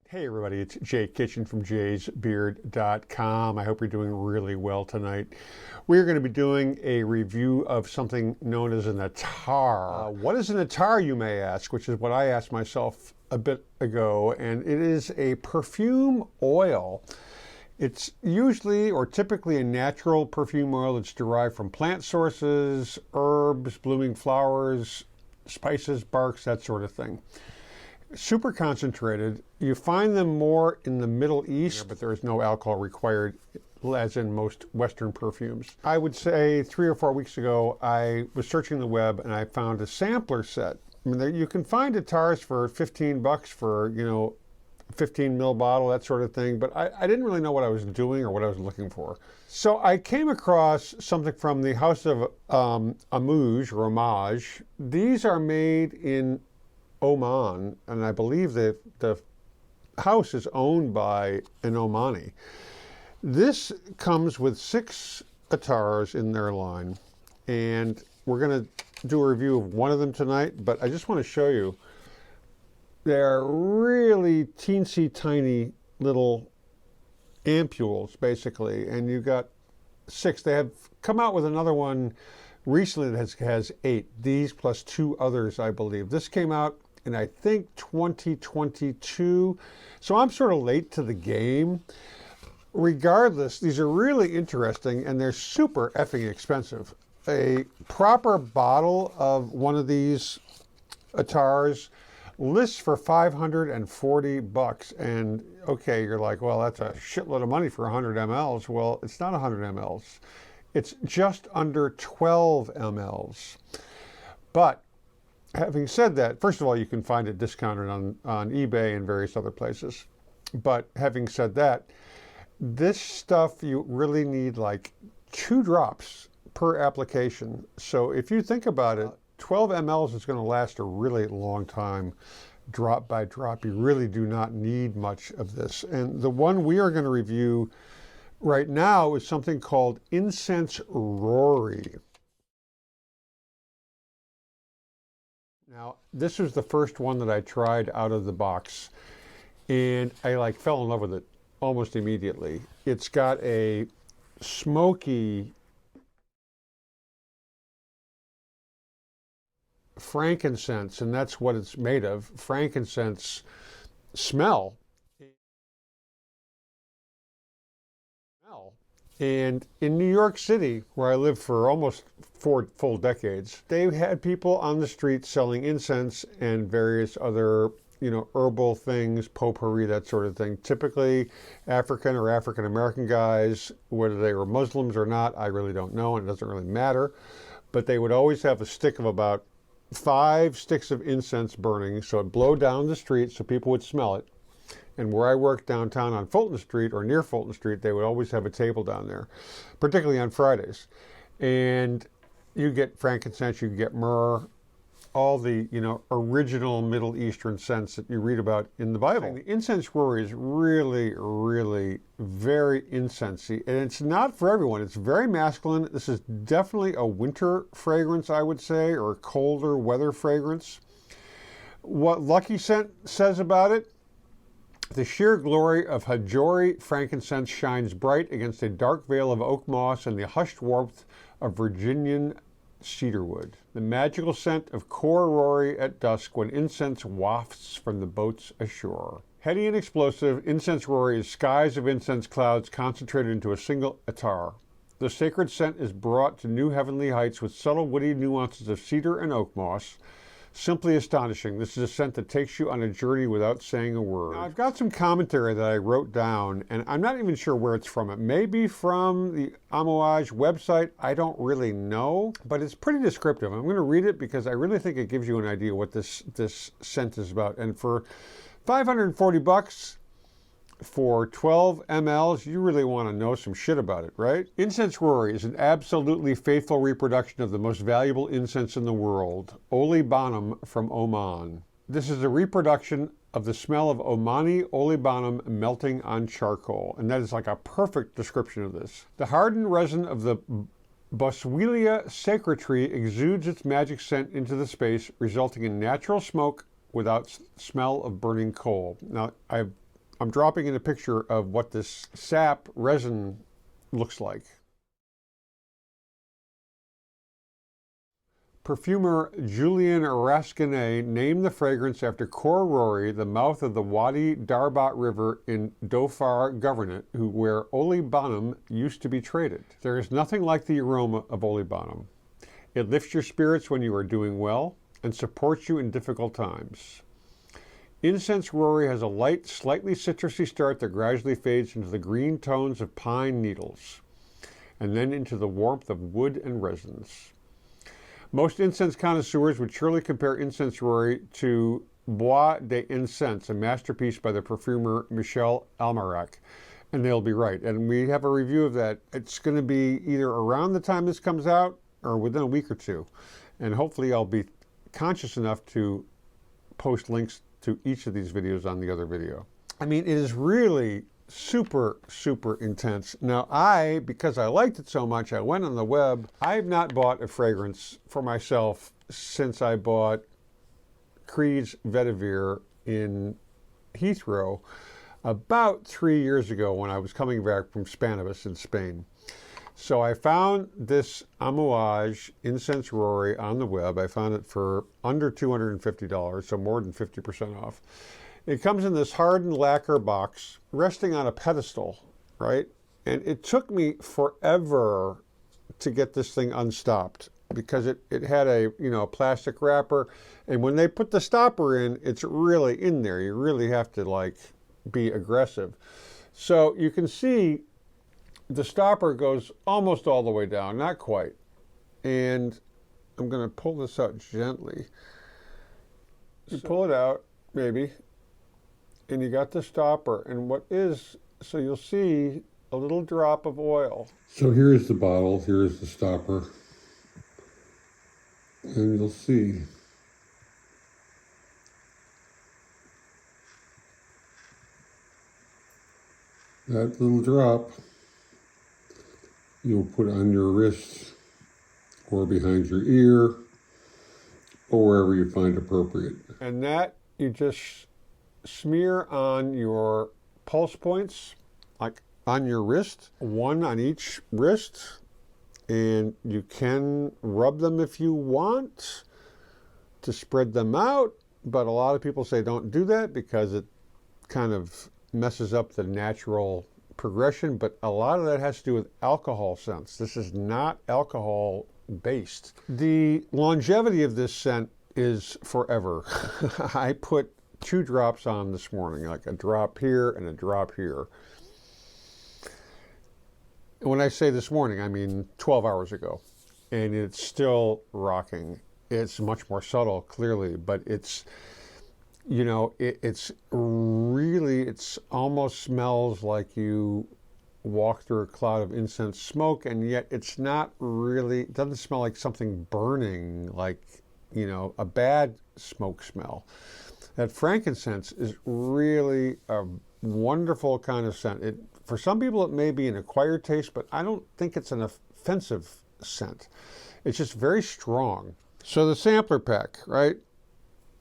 Hey everybody, it's Jay Kitchen from jaysbeard.com. I hope you're doing really well tonight. We're going to be doing a review of something known as an attar. What is an attar, you may ask, which is what I asked myself a bit ago, and it is a perfume oil. It's usually or typically a natural perfume oil that's derived from plant sources, herbs, blooming flowers, spices, barks, that sort of thing. Super concentrated. You find them more in the Middle East, but there is no alcohol required, as in most Western perfumes. I would say 3 or 4 weeks ago, I was searching the web and I found a sampler set. I mean, you can find attars for $15 for, 15 ml bottle, that sort of thing, but I didn't really know what I was doing or what I was looking for. So I came across something from the house of Amouage or Amouage. These are made in Oman, and I believe that the house is owned by an Omani. This comes with 6 attars in their line, and we're going to do a review of one of them tonight, but I just want to show you they're really teensy tiny little ampules, basically, and you've got 6. They have come out with another one recently that has 8. These plus 2 others, I believe. This came out in, I think, 2022. So I'm sort of late to the game. Regardless, these are really interesting and they're super effing expensive. A proper bottle of one of these attars lists for $540, and okay, you're like, well, that's a shitload of money for 100 mLs. Well, it's not 100 mLs. It's just under 12 mLs. But having said that, first of all, you can find it discounted on eBay and various other places. But having said that, this stuff you really need like 2 drops per application. So if you think about it, 12 mLs is going to last a really long time, drop by drop. You really do not need much of this. And the one we are going to review right now is something called Incense Rori. Now, this was the first one that I tried out of the box, and I fell in love with it almost immediately. It's got a smoky frankincense, and that's what it's made of, frankincense smell. And in New York City, where I lived for almost 4 full decades, they had people on the street selling incense and various other, herbal things, potpourri, that sort of thing. Typically African or African American guys, whether they were Muslims or not, I really don't know, and it doesn't really matter. But they would always have a stick of about 5 sticks of incense burning, so it'd blow down the street so people would smell it. And where I worked downtown on Fulton Street or near Fulton Street, they would always have a table down there, particularly on Fridays. And you get frankincense, you get myrrh, all the, original Middle Eastern scents that you read about in the Bible. The Incense Rori is really, really very incensey. And it's not for everyone. It's very masculine. This is definitely a winter fragrance, I would say, or a colder weather fragrance. What Lucky Scent says about it: the sheer glory of Hajori frankincense shines bright against a dark veil of oak moss and the hushed warmth of Virginian cedarwood. The magical scent of Khor Rory at dusk when incense wafts from the boats ashore. Heady and explosive, Incense Rori is skies of incense clouds concentrated into a single attar. The sacred scent is brought to new heavenly heights with subtle woody nuances of cedar and oak moss. Simply astonishing. This is a scent that takes you on a journey without saying a word. Now, I've got some commentary that I wrote down, and I'm not even sure where it's from. It may be from the Amouage website. I don't really know, but it's pretty descriptive. I'm going to read it because I really think it gives you an idea what this scent is about. And for $540 for 12 mLs, you really want to know some shit about it, right? Incense Rori is an absolutely faithful reproduction of the most valuable incense in the world, Olibanum from Oman. This is a reproduction of the smell of Omani Olibanum melting on charcoal, and that is like a perfect description of this. The hardened resin of the Boswellia Sacra tree exudes its magic scent into the space, resulting in natural smoke without smell of burning coal. Now, I've I'm dropping in a picture of what this sap resin looks like. Perfumer Julien Rasquinet named the fragrance after Khor Rory, the mouth of the Wadi Darbat River in Dhofar Governorate, where Olibanum used to be traded. There is nothing like the aroma of Olibanum. It lifts your spirits when you are doing well and supports you in difficult times. Incense Rori has a light, slightly citrusy start that gradually fades into the green tones of pine needles, and then into the warmth of wood and resins. Most incense connoisseurs would surely compare Incense Rori to Bois d'Incense, a masterpiece by the perfumer Michel Almarac, and they'll be right. And we have a review of that. It's going to be either around the time this comes out or within a week or two. And hopefully I'll be conscious enough to post links to each of these videos on the other video. I mean, it is really super, super intense. Now because I liked it so much, I went on the web. I have not bought a fragrance for myself since I bought Creed's Vetiver in Heathrow about 3 years ago when I was coming back from Spanibus in Spain. So I found this Amouage Incense Rori on the web. I found it for under $250, so more than 50% off. It comes in this hardened lacquer box, resting on a pedestal, right? And it took me forever to get this thing unstopped because it had a plastic wrapper, and when they put the stopper in, it's really in there. You really have to like be aggressive. So you can see the stopper goes almost all the way down, not quite. And I'm going to pull this out gently. You pull it out, maybe. And you got the stopper, and so you'll see a little drop of oil. So here's the bottle, here's the stopper, and you'll see that little drop you'll put on your wrist or behind your ear or wherever you find appropriate. And that you just smear on your pulse points, like on your wrist, one on each wrist, and you can rub them if you want to spread them out, but a lot of people say don't do that because it kind of messes up the natural progression, but a lot of that has to do with alcohol scents. This is not alcohol based. The longevity of this scent is forever. I put 2 drops on this morning, like a drop here and a drop here. And when I say this morning, I mean 12 hours ago. And it's still rocking. It's much more subtle, clearly, but it's, it's almost smells like you walk through a cloud of incense smoke, and yet it's not really, it doesn't smell like something burning, like, a bad smoke smell. That frankincense is really a wonderful kind of scent. For some people, it may be an acquired taste, but I don't think it's an offensive scent. It's just very strong. So the sampler pack, right?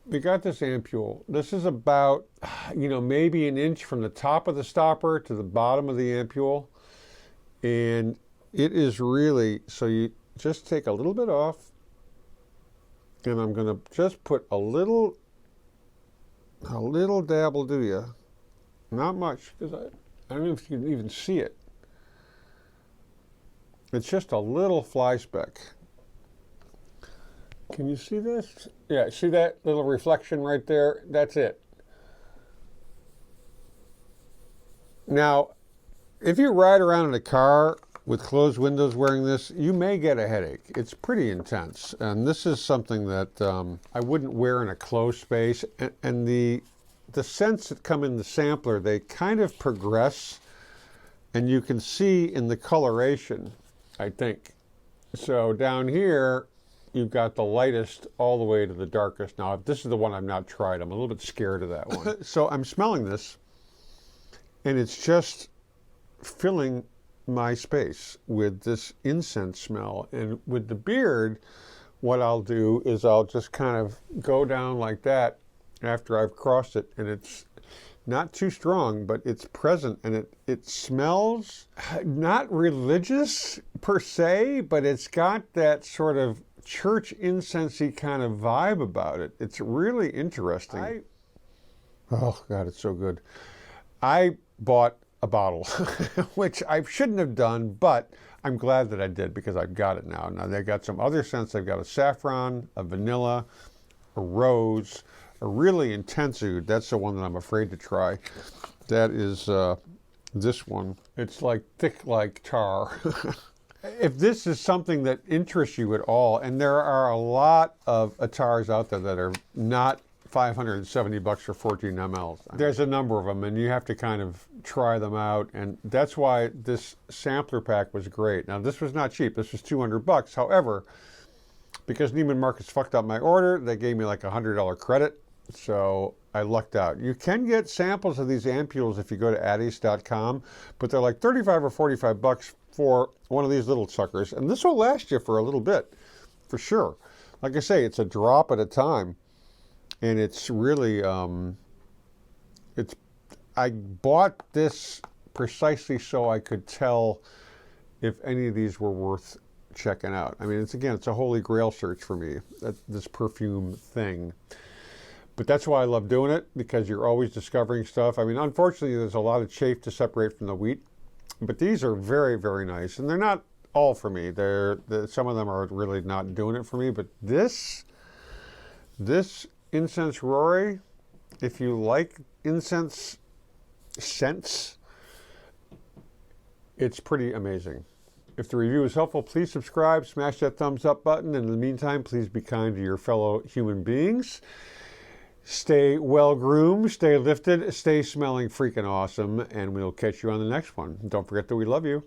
We got this ampule. This is about, maybe an inch from the top of the stopper to the bottom of the ampule. And it is really, so you just take a little bit off, and I'm going to just put a little dab will do you. Not much, because I don't know if you can even see it. It's just a little fly speck. Can you see this? Yeah, see that little reflection right there? That's it. Now, if you ride around in a car with closed windows wearing this, you may get a headache. It's pretty intense. And this is something that I wouldn't wear in a closed space. And the scents that come in the sampler, they kind of progress. And you can see in the coloration, I think. So down here, you've got the lightest all the way to the darkest. Now, this is the one I've not tried. I'm a little bit scared of that one. So I'm smelling this, and it's just filling my space with this incense smell. And with the beard, what I'll do is I'll just kind of go down like that after I've crossed it, and not too strong, but it's present, and it smells not religious per se, but it's got that sort of church incensey kind of vibe about it. It's really interesting. Oh God, it's so good. I bought a bottle, which I shouldn't have done, but I'm glad that I did because I've got it now. Now they've got some other scents. They've got a saffron, a vanilla, a rose, a really intense oud. That's the one that I'm afraid to try. That is this one. It's like thick like tar. If this is something that interests you at all, and there are a lot of attars out there that are not $570 for 14 mLs. There's a number of them, and you have to kind of try them out, and that's why this sampler pack was great. Now, this was not cheap. This was $200. However, because Neiman Marcus fucked up my order, they gave me like a $100 credit, so I lucked out. You can get samples of these ampules if you go to addis.com, but they're like 35 or 45 bucks for one of these little suckers, and this will last you for a little bit, for sure. Like I say, it's a drop at a time, and it's really, I bought this precisely so I could tell if any of these were worth checking out. I mean, it's a holy grail search for me, this perfume thing. But that's why I love doing it, because you're always discovering stuff. I mean, unfortunately, there's a lot of chaff to separate from the wheat, but these are very, very nice. And they're not all for me. Some of them are really not doing it for me, but this Incense Rori, if you like incense scents, it's pretty amazing. If the review is helpful, please subscribe, smash that thumbs up button. In the meantime, please be kind to your fellow human beings. Stay well-groomed, stay lifted, stay smelling freaking awesome, and we'll catch you on the next one. Don't forget that we love you.